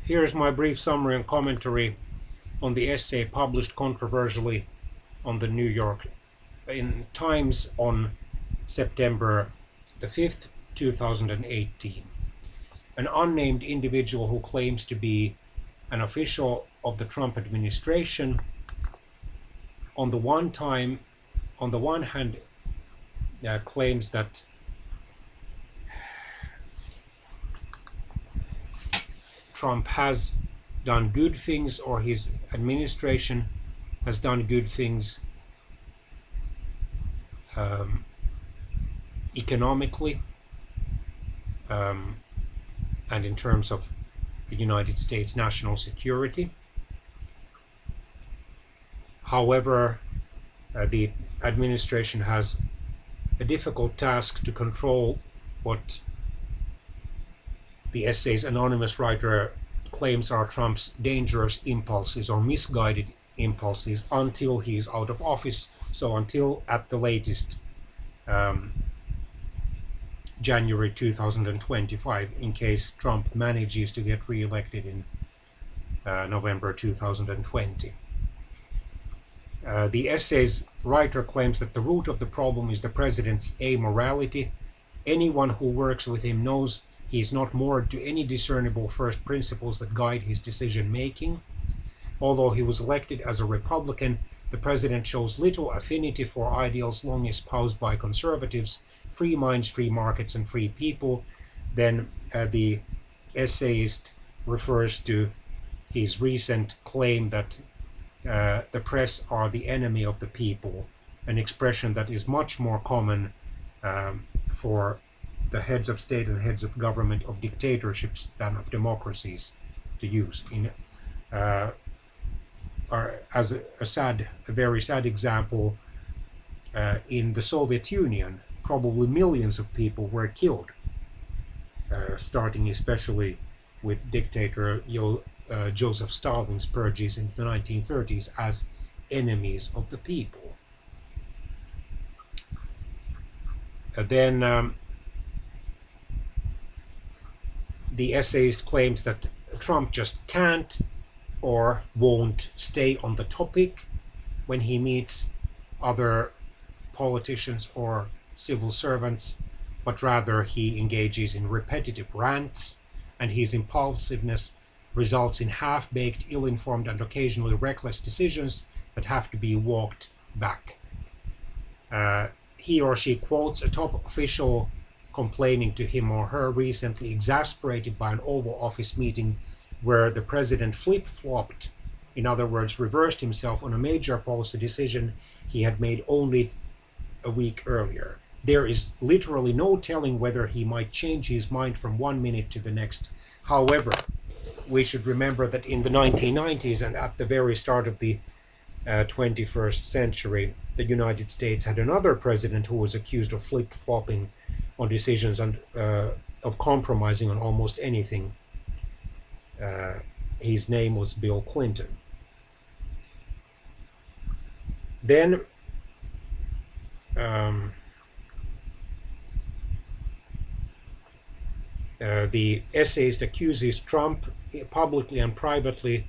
Here's my brief summary and commentary on the essay published controversially on the New York Times on September the 5th, 2018. An unnamed individual who claims to be an official of the Trump administration on the one hand claims that Trump has done good things, or his administration has done good things economically and in terms of the United States national security. However, the administration has a difficult task to control what the essay's anonymous writer claims are Trump's dangerous impulses or misguided impulses until he is out of office, so until at the latest January 2025, in case Trump manages to get re-elected in November 2020. The essay's writer claims that the root of the problem is the president's amorality. Anyone who works with him knows he is not moored to any discernible first principles that guide his decision-making. Although he was elected as a Republican, the president shows little affinity for ideals long espoused by conservatives, free minds, free markets, and free people. Then the essayist refers to his recent claim that the press are the enemy of the people, an expression that is much more common for the heads of state and heads of government of dictatorships than of democracies to use. As a very sad example, in the Soviet Union, probably millions of people were killed, starting especially with dictator Joseph Stalin's purges in the 1930s as enemies of the people. Then the essayist claims that Trump just can't or won't stay on the topic when he meets other politicians or civil servants, but rather he engages in repetitive rants, and his impulsiveness results in half-baked, ill-informed, and occasionally reckless decisions that have to be walked back. He or she quotes a top official complaining to him or her recently, exasperated by an Oval Office meeting where the president flip-flopped, in other words, reversed himself on a major policy decision he had made only a week earlier. There is literally no telling whether he might change his mind from one minute to the next. However, we should remember that in the 1990s and at the very start of the 21st century, the United States had another president who was accused of flip-flopping on decisions and of compromising on almost anything. His name was Bill Clinton. Then the essayist accuses Trump publicly and privately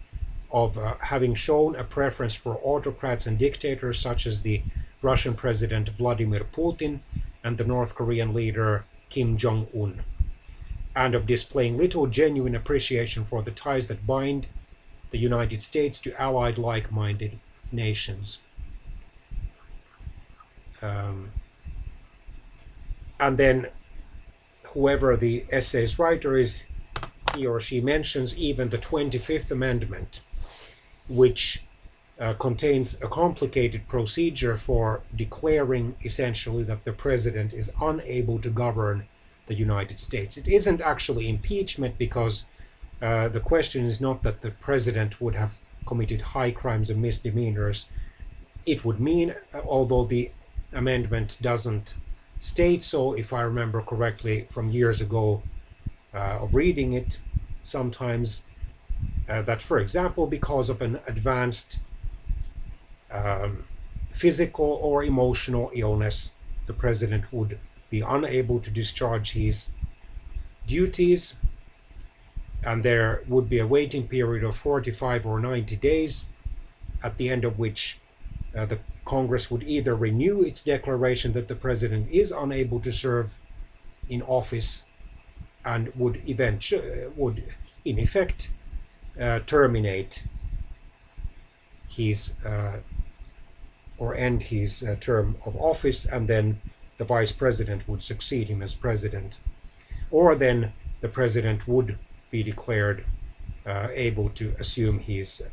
of having shown a preference for autocrats and dictators such as the Russian President Vladimir Putin and the North Korean leader Kim Jong-un, and of displaying little genuine appreciation for the ties that bind the United States to allied like-minded nations. And then whoever the essay's writer is, he or she mentions even the 25th Amendment, which contains a complicated procedure for declaring essentially that the president is unable to govern the United States. It isn't actually impeachment, because the question is not that the president would have committed high crimes and misdemeanors. It would mean, although the amendment doesn't state so, if I remember correctly from years ago of reading it, sometimes that, for example, because of an advanced physical or emotional illness, the president would be unable to discharge his duties, and there would be a waiting period of 45 or 90 days, at the end of which the Congress would either renew its declaration that the president is unable to serve in office and would in effect terminate his or end his term of office, and then the vice president would succeed him as president, or then the president would be declared able to assume his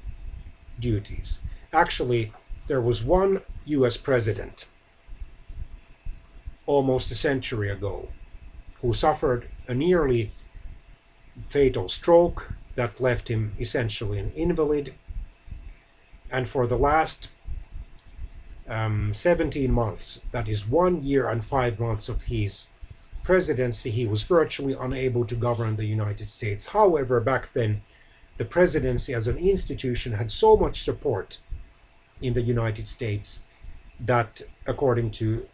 duties. Actually, there was one US president almost a century ago who suffered a nearly fatal stroke that left him essentially an invalid, and for the last 17 months, that is 1 year and 5 months of his presidency, he was virtually unable to govern the United States. However, back then, the presidency as an institution had so much support in the United States that, according to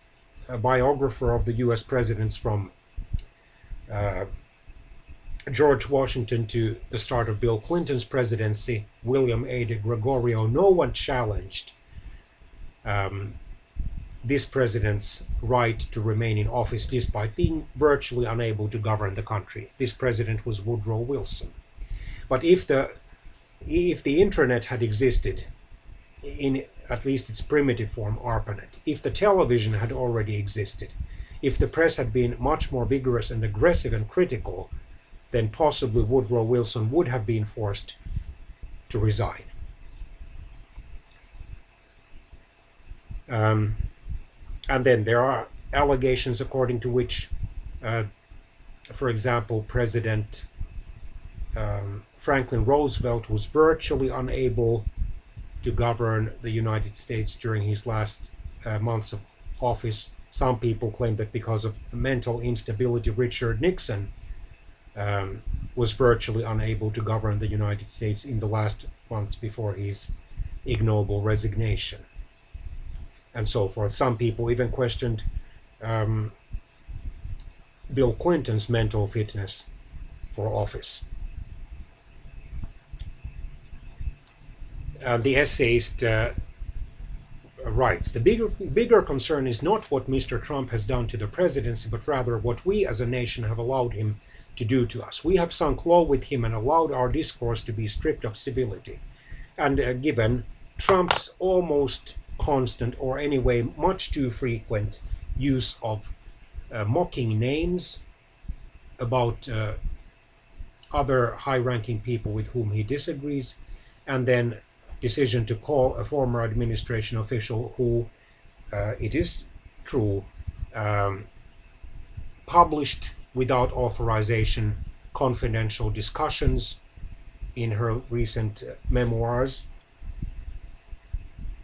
a biographer of the US presidents from George Washington to the start of Bill Clinton's presidency, William A. de Gregorio, no one challenged this president's right to remain in office despite being virtually unable to govern the country. This president was Woodrow Wilson. But if the internet had existed in at least its primitive form, ARPANET, if the television had already existed, if the press had been much more vigorous and aggressive and critical, then possibly Woodrow Wilson would have been forced to resign. And then there are allegations according to which, for example, President Franklin Roosevelt was virtually unable to govern the United States during his last months of office. Some people claim that because of mental instability, Richard Nixon was virtually unable to govern the United States in the last months before his ignoble resignation, and so forth. Some people even questioned Bill Clinton's mental fitness for office. The essayist writes, the bigger concern is not what Mr. Trump has done to the presidency, but rather what we as a nation have allowed him to do to us. We have sunk low with him and allowed our discourse to be stripped of civility. And given Trump's almost constant, or anyway much too frequent, use of mocking names about other high-ranking people with whom he disagrees, and then decision to call a former administration official who, it is true, published without authorization confidential discussions in her recent memoirs,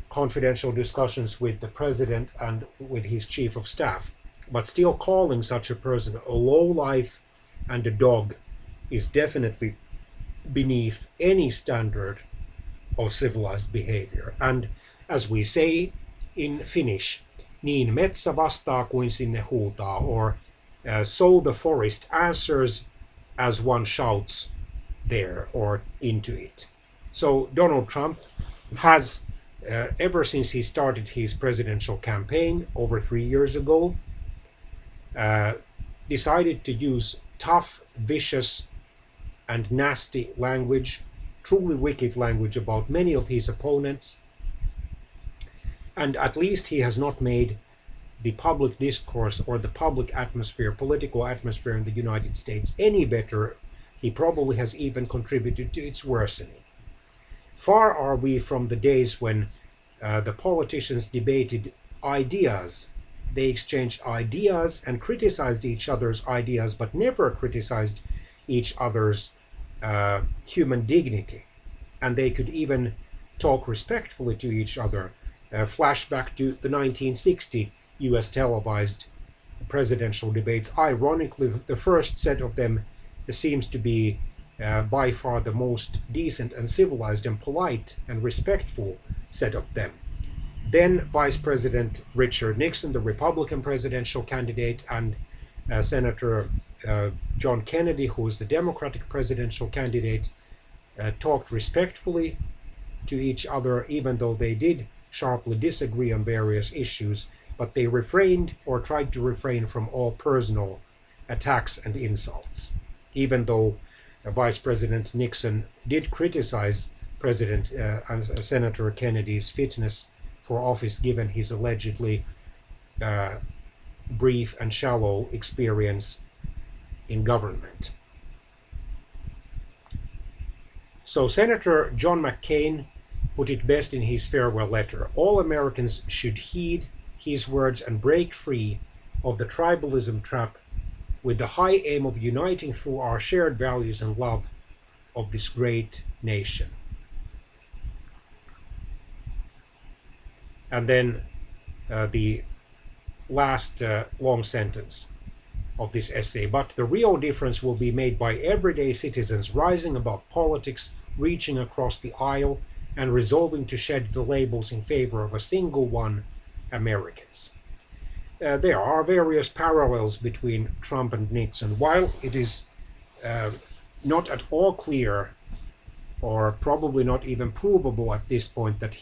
confidential discussions with the president and with his chief of staff. But still calling such a person a lowlife and a dog is definitely beneath any standard of civilized behavior. And as we say in Finnish, niin metsä vastaa kuin sinne huutaa, or so the forest answers as one shouts there or into it. So Donald Trump has, ever since he started his presidential campaign over 3 years ago, decided to use tough, vicious, and nasty language, truly wicked language about many of his opponents. And at least he has not made the public discourse or the public atmosphere, political atmosphere in the United States any better. He probably has even contributed to its worsening. Far are we from the days when the politicians debated ideas. They exchanged ideas and criticized each other's ideas, but never criticized each other's human dignity. And they could even talk respectfully to each other. Flashback to the 1960 US televised presidential debates. Ironically, the first set of them seems to be by far the most decent and civilized and polite and respectful set of them. Then Vice President Richard Nixon, the Republican presidential candidate, and Senator John Kennedy, who was the Democratic presidential candidate, talked respectfully to each other, even though they did sharply disagree on various issues, but they refrained or tried to refrain from all personal attacks and insults, even though Vice President Nixon did criticize Senator Kennedy's fitness for office given his allegedly brief and shallow experience in government. So Senator John McCain put it best in his farewell letter. All Americans should heed his words and break free of the tribalism trap with the high aim of uniting through our shared values and love of this great nation. And then the last long sentence of this essay. But the real difference will be made by everyday citizens rising above politics, reaching across the aisle, and resolving to shed the labels in favor of a single one, Americans. There are various parallels between Trump and Nixon. While it is not at all clear, or probably not even provable at this point, that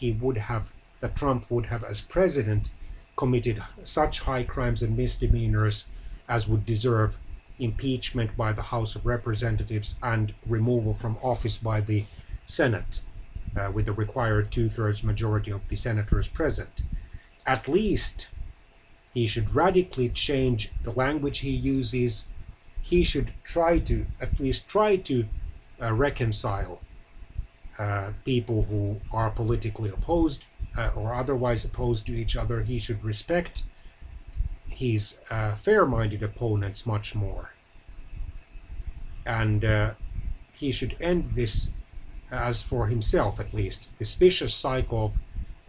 Trump would have, as president, committed such high crimes and misdemeanors as would deserve impeachment by the House of Representatives and removal from office by the Senate, with the required 2/3 majority of the senators present. At least he should radically change the language he uses. He should at least try to reconcile people who are politically opposed or otherwise opposed to each other. He should respect his fair-minded opponents much more. And he should end this, as for himself at least, this vicious cycle of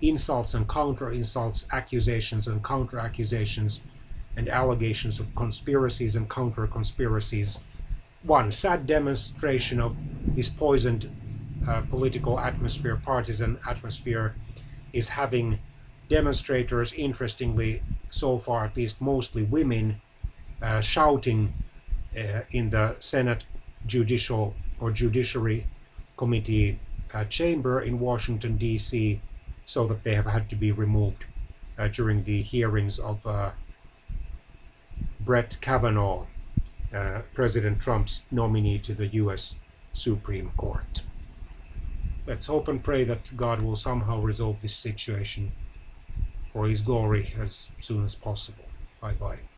insults and counter-insults, accusations and counter-accusations, and allegations of conspiracies and counter-conspiracies. One sad demonstration of this poisoned political atmosphere, partisan atmosphere, is having demonstrators, interestingly, so far at least mostly women, shouting in the Senate Judiciary Committee chamber in Washington, D.C., so that they have had to be removed during the hearings of Brett Kavanaugh, President Trump's nominee to the U.S. Supreme Court. Let's hope and pray that God will somehow resolve this situation for his glory as soon as possible. Bye-bye.